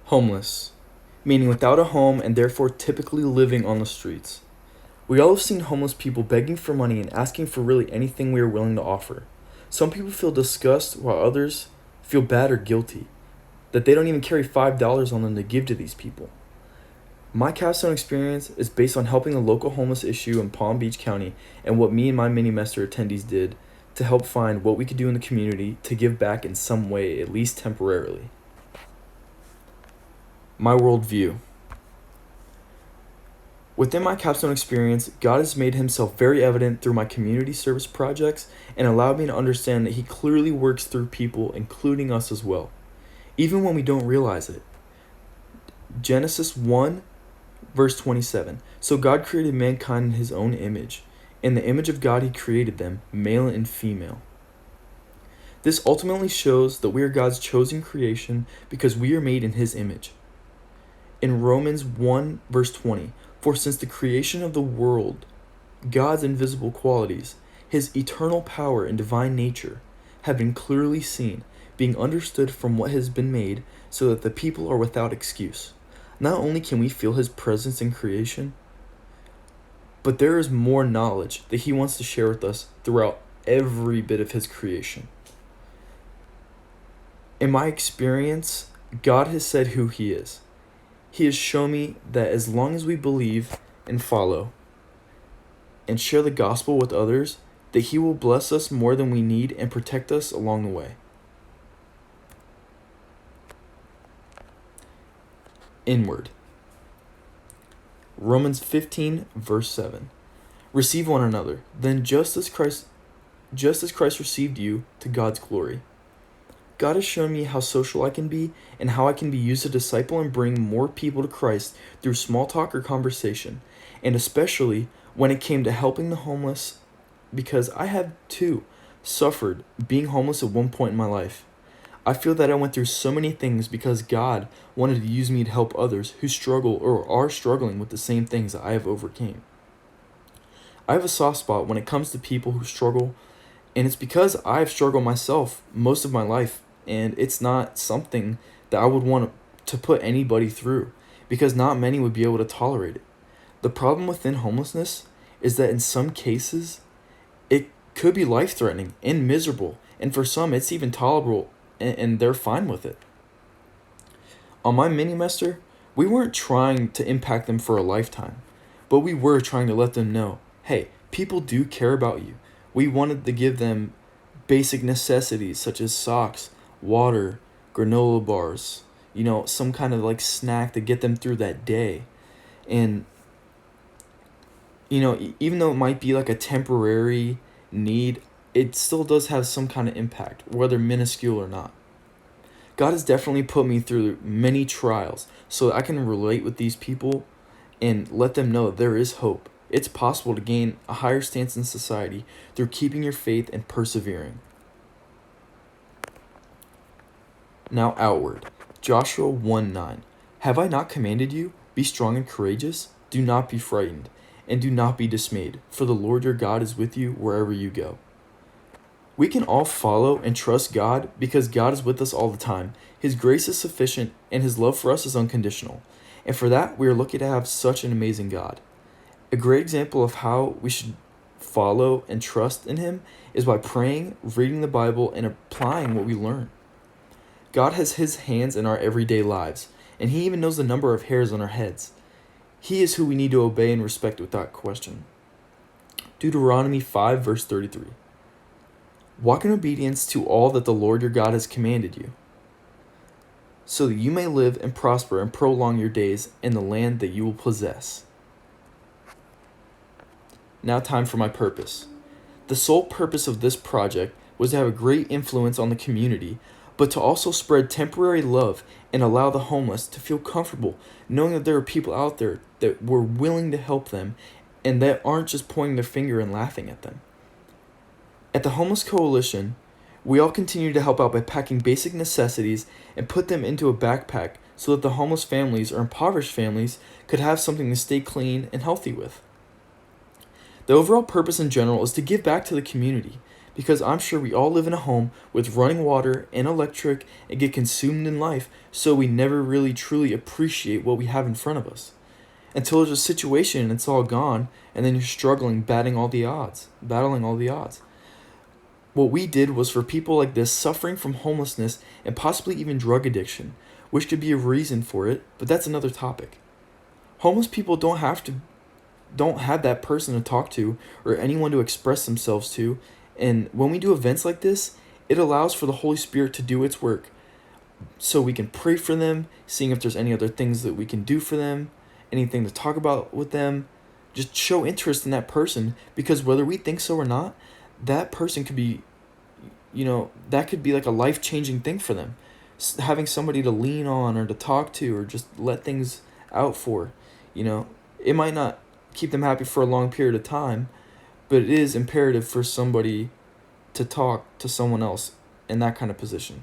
Homeless, meaning without a home and therefore typically living on the streets. We all have seen homeless people begging for money and asking for really anything we are willing to offer. Some people feel disgust while others feel bad or guilty that they don't even carry $5 on them to give to these people. My capstone experience is based on helping the local homeless issue in Palm Beach County and what me and my mini-mester attendees did to help find what we could do in the community to give back in some way, at least temporarily. My worldview. Within my capstone experience, God has made himself very evident through my community service projects and allowed me to understand that he clearly works through people, including us as well, even when we don't realize it. Genesis 1, verse 27. So God created mankind in his own image. In the image of God he created them, male and female. This ultimately shows that we are God's chosen creation because we are made in his image. In Romans 1, verse 20, for since the creation of the world, God's invisible qualities, his eternal power and divine nature, have been clearly seen, being understood from what has been made, so that the people are without excuse. Not only can we feel his presence in creation, but there is more knowledge that he wants to share with us throughout every bit of his creation. In my experience, God has said who he is. He has shown me that as long as we believe and follow and share the gospel with others, that he will bless us more than we need and protect us along the way. Inward. Romans 15, verse 7. Receive one another, then just as Christ received you to God's glory. God has shown me how social I can be and how I can be used to disciple and bring more people to Christ through small talk or conversation, and especially when it came to helping the homeless, because I have too suffered being homeless at one point in my life. I feel that I went through so many things because God wanted to use me to help others who struggle or are struggling with the same things that I have overcame. I have a soft spot when it comes to people who struggle, and it's because I've struggled myself most of my life, and it's not something that I would want to put anybody through, because not many would be able to tolerate it. The problem within homelessness is that in some cases, it could be life-threatening and miserable, and for some it's even tolerable, and they're fine with it. On my mini-mester, we weren't trying to impact them for a lifetime, but we were trying to let them know, hey, people do care about you. We wanted to give them basic necessities such as socks, water, granola bars, some kind of like snack to get them through that day. And, even though it might be like a temporary need, it still does have some kind of impact, whether minuscule or not. God has definitely put me through many trials so that I can relate with these people and let them know there is hope. It's possible to gain a higher stance in society through keeping your faith and persevering. Now outward. Joshua 1:9. Have I not commanded you? Be strong and courageous. Do not be frightened, and do not be dismayed, for the Lord your God is with you wherever you go. We can all follow and trust God because God is with us all the time. His grace is sufficient, and his love for us is unconditional. And for that, we are lucky to have such an amazing God. A great example of how we should follow and trust in him is by praying, reading the Bible, and applying what we learn. God has his hands in our everyday lives, and he even knows the number of hairs on our heads. He is who we need to obey and respect without question. Deuteronomy 5, verse 33. Walk in obedience to all that the Lord your God has commanded you, so that you may live and prosper and prolong your days in the land that you will possess. Now time for my purpose. The sole purpose of this project was to have a great influence on the community, but to also spread temporary love and allow the homeless to feel comfortable knowing that there are people out there that were willing to help them and that aren't just pointing their finger and laughing at them. At the Homeless Coalition, we all continue to help out by packing basic necessities and put them into a backpack so that the homeless families or impoverished families could have something to stay clean and healthy with. The overall purpose in general is to give back to the community because I'm sure we all live in a home with running water and electric and get consumed in life, so we never really truly appreciate what we have in front of us. Until there's a situation and it's all gone, and then you're struggling, battling all the odds. What we did was for people like this suffering from homelessness and possibly even drug addiction, which could be a reason for it, but that's another topic. Homeless people don't have that person to talk to or anyone to express themselves to, and when we do events like this, it allows for the Holy Spirit to do its work. So we can pray for them, seeing if there's any other things that we can do for them, anything to talk about with them. Just show interest in that person, because whether we think so or not, that person could be, that could be like a life-changing thing for them. Having somebody to lean on or to talk to or just let things out for, it might not keep them happy for a long period of time, but it is imperative for somebody to talk to someone else in that kind of position.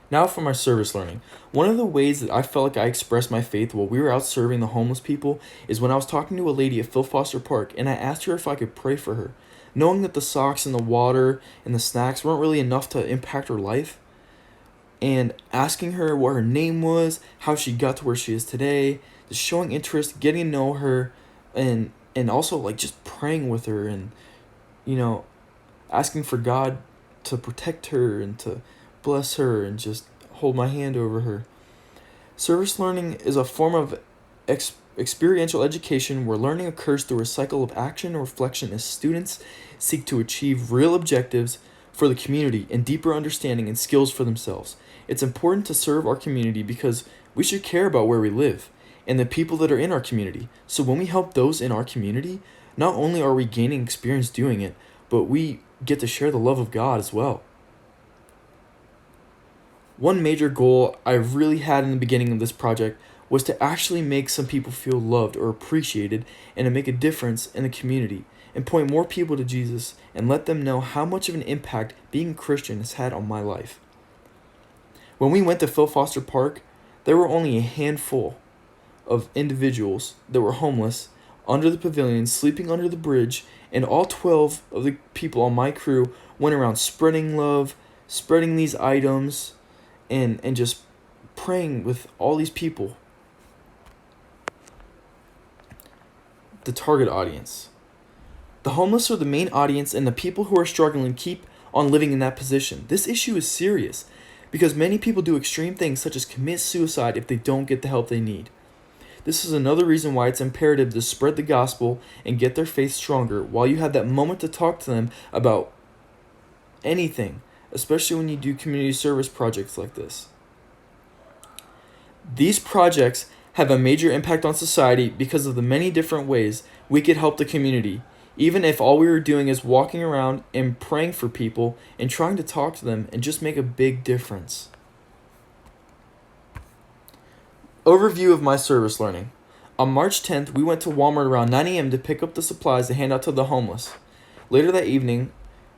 Now for my service learning. One of the ways that I felt like I expressed my faith while we were out serving the homeless people is when I was talking to a lady at Phil Foster Park, and I asked her if I could pray for her. Knowing that the socks and the water and the snacks weren't really enough to impact her life, and asking her what her name was, how she got to where she is today, just showing interest, getting to know her, and also like just praying with her, and asking for God to protect her and to bless her and just hold my hand over her. Service learning is a form of experiential education where learning occurs through a cycle of action and reflection as students seek to achieve real objectives for the community and deeper understanding and skills for themselves. It's important to serve our community because we should care about where we live and the people that are in our community. So when we help those in our community, not only are we gaining experience doing it, but we get to share the love of God as well. One major goal I really had in the beginning of this project was to actually make some people feel loved or appreciated and to make a difference in the community and point more people to Jesus and let them know how much of an impact being a Christian has had on my life. When we went to Phil Foster Park, there were only a handful of individuals that were homeless under the pavilion, sleeping under the bridge, and all 12 of the people on my crew went around spreading love, spreading these items, and just praying with all these people. The target audience. The homeless are the main audience, and the people who are struggling keep on living in that position. This issue is serious because many people do extreme things such as commit suicide if they don't get the help they need. This is another reason why it's imperative to spread the gospel and get their faith stronger while you have that moment to talk to them about anything, especially when you do community service projects like this. These projects have a major impact on society because of the many different ways we could help the community, even if all we were doing is walking around and praying for people and trying to talk to them and just make a big difference. Overview of my service learning. On March 10th, we went to Walmart around 9 a.m. to pick up the supplies to hand out to the homeless. Later that evening,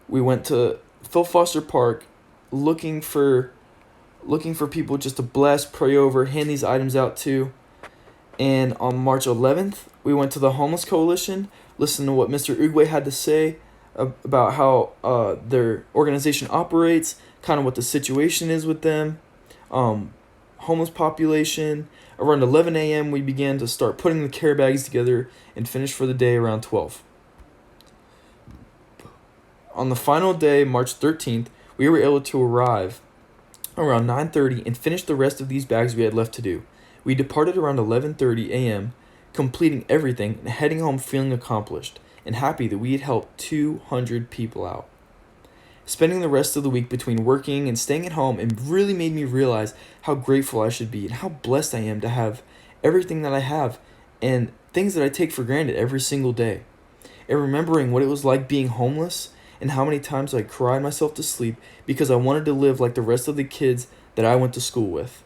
we went to Phil Foster Park looking for people just to bless, pray over, hand these items out to. And on March 11th, we went to the Homeless Coalition, listened to what Mr. Ugwe had to say about how their organization operates, kind of what the situation is with them, homeless population. Around 11 a.m., we began to start putting the care bags together and finished for the day around 12. On the final day, March 13th, we were able to arrive around 9:30 and finish the rest of these bags we had left to do. We departed around 11:30 a.m., completing everything and heading home feeling accomplished and happy that we had helped 200 people out. Spending the rest of the week between working and staying at home, it really made me realize how grateful I should be and how blessed I am to have everything that I have and things that I take for granted every single day. And remembering what it was like being homeless and how many times I cried myself to sleep because I wanted to live like the rest of the kids that I went to school with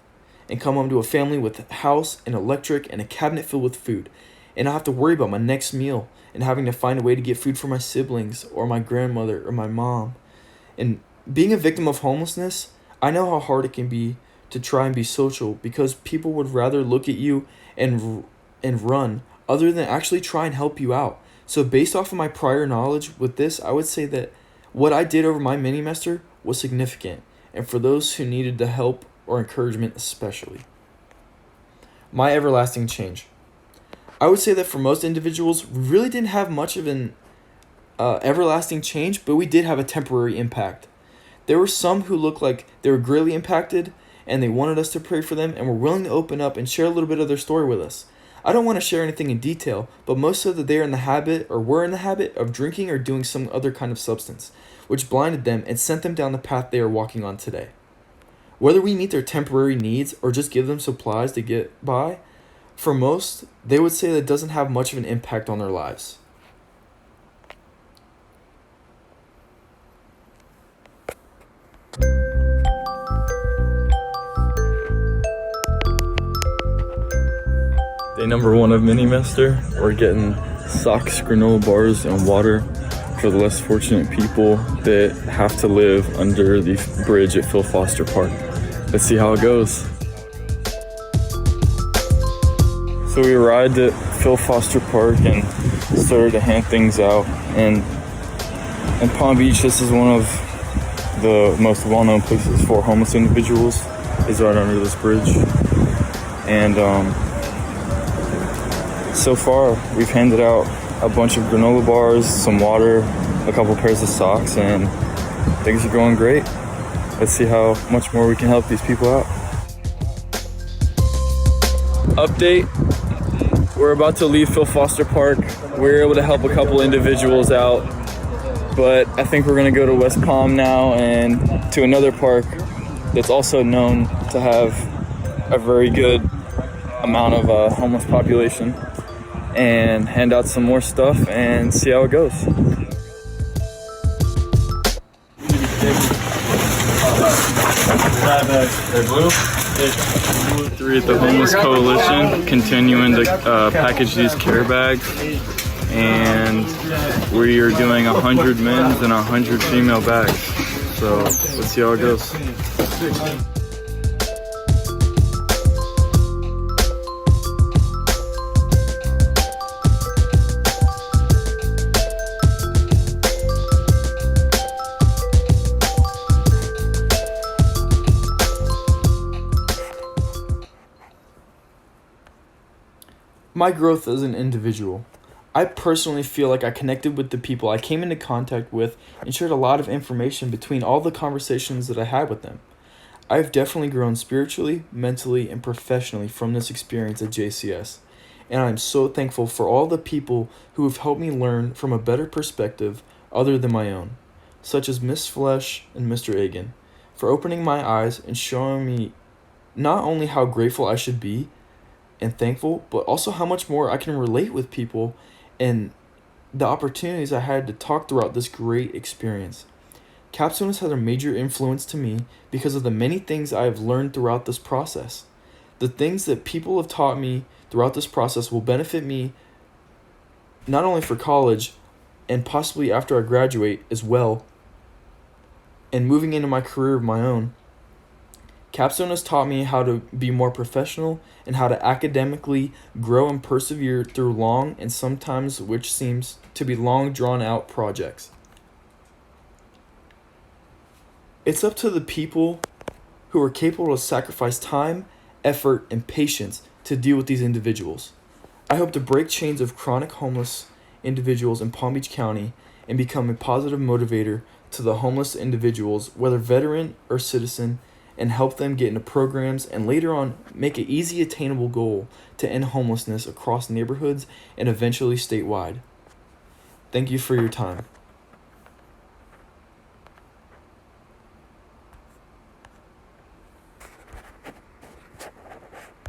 and come home to a family with a house and electric and a cabinet filled with food and not have to worry about my next meal and having to find a way to get food for my siblings or my grandmother or my mom. And being a victim of homelessness, I know how hard it can be to try and be social because people would rather look at you and run other than actually try and help you out. So based off of my prior knowledge with this, I would say that What I did over my mini-mester was significant, and for those who needed the help or encouragement especially. My everlasting change. I would say that for most individuals, we really didn't have much of an everlasting change, but we did have a temporary impact. There were some who looked like they were greatly impacted, and they wanted us to pray for them, and were willing to open up and share a little bit of their story with us. I don't want to share anything in detail, but most said that they are in the habit, or were in the habit, of drinking or doing some other kind of substance, which blinded them and sent them down the path they are walking on today. Whether we meet their temporary needs or just give them supplies to get by, for most, they would say that it doesn't have much of an impact on their lives. Day number 1 of mini-mester. We're getting socks, granola bars, and water for the less fortunate people that have to live under the bridge at Phil Foster Park. Let's see how it goes. So we arrived at Phil Foster Park and started to hand things out. And in Palm Beach, this is one of the most well-known places for homeless individuals, is right under this bridge. And so far, we've handed out a bunch of granola bars, some water, a couple pairs of socks, and things are going great. Let's see how much more we can help these people out. Update. We're about to leave Phil Foster Park. We were able to help a couple individuals out, but I think we're gonna go to West Palm now and to another park that's also known to have a very good amount of homeless population, and hand out some more stuff and see how it goes. Three at the Homeless Coalition, continuing to package these care bags, and we are doing 100 men's and 100 female bags. So let's see how it goes. My growth as an individual. I personally feel like I connected with the people I came into contact with and shared a lot of information between all the conversations that I had with them. I've definitely grown spiritually, mentally, and professionally from this experience at JCS, and I'm so thankful for all the people who have helped me learn from a better perspective other than my own, such as Miss Flesh and Mr. Agan, for opening my eyes and showing me not only how grateful I should be and thankful, but also how much more I can relate with people and the opportunities I had to talk throughout this great experience. Capstone has had a major influence to me because of the many things I have learned throughout this process. The things that people have taught me throughout this process will benefit me not only for college and possibly after I graduate as well, and moving into my career of my own. Capstone has taught me how to be more professional and how to academically grow and persevere through long and sometimes which seems to be long drawn out projects. It's up to the people who are capable to sacrifice time, effort, and patience to deal with these individuals. I hope to break chains of chronic homeless individuals in Palm Beach County and become a positive motivator to the homeless individuals, whether veteran or citizen, and help them get into programs and later on make an easy attainable goal to end homelessness across neighborhoods and eventually statewide. Thank you for your time.